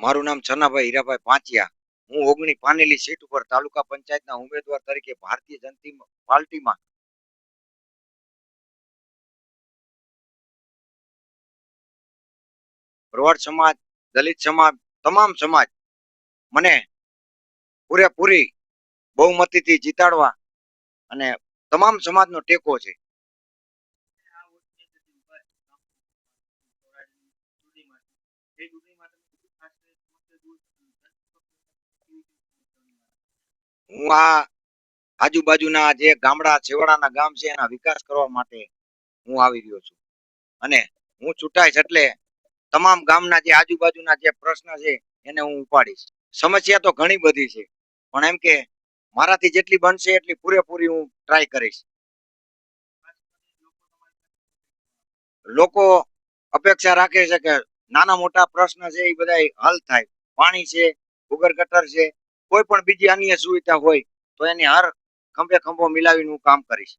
મારું નામ છનાભાઈ હીરાભાઈ પાંચિયા. હું 19 પાનેલી સીટ ઉપર તાલુકા પંચાયતના ઉમેદવાર તરીકે ભારતીય જનતા પાર્ટીમાં ભરવાડ સમાજ, દલિત સમાજ, તમામ સમાજ મને પૂરેપૂરી બહુમતીથી જીતાડવા અને તમામ સમાજનો ટેકો છે. હું આ આજુબાજુના જે ગામડા છેવાડાના ગામ છે એના વિકાસ કરવા માટે હું આવી રહ્યો છું અને હું ચૂંટાઈશ એટલે તમામ ગામના જે આજુબાજુના જે પ્રશ્ન છે એને હું ઉપાડીશ. સમસ્યા તો ઘણી બધી છે પણ એમ કે મારાથી જેટલી બનશે એટલી પૂરેપૂરી હું ટ્રાય કરીશ. લોકો અપેક્ષા રાખે છે કે નાના મોટા પ્રશ્ન છે એ બધા હલ થાય. પાણી છે, ભૂગર ગટર છે, કોઈ પણ બીજી અન્ય સુવિધા હોય તો એની હર ખંભે ખંભો મિલાવીને હું કામ કરીશ.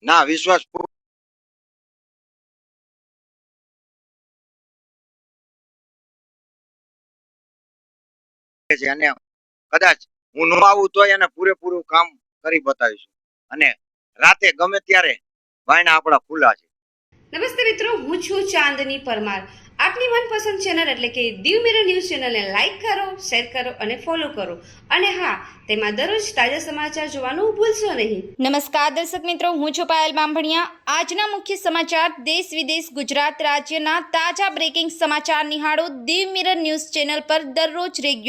ના, વિશ્વાસ છે અને કદાચ હું ન આવું તો એને પૂરેપૂરું કામ કરી બતાવીશું અને રાતે ગમે ત્યારે વાયના આપણા ખુલ્લા છે. નમસ્તે મિત્રો, હું છું ચાંદની પરમાર. આપની મનપસંદ ચેનલ એટલે કે દીવ મિરર ન્યૂઝ ચેનલને લાઈક કરો, શેર કરો અને ફોલો કરો. અને હા, તેમાં દરરોજ તાજા સમાચાર જોવાનું ભૂલશો નહીં. નમસ્કાર દર્શક મિત્રો, હું છું પાયલ બામભણિયા. આજના મુખ્ય સમાચાર દેશ વિદેશ ગુજરાત રાજ્યના તાજા બ્રેકિંગ સમાચાર નિહાળો દીવ મિરર ન્યૂઝ ચેનલ પર દરરોજ રેગ્યુલર.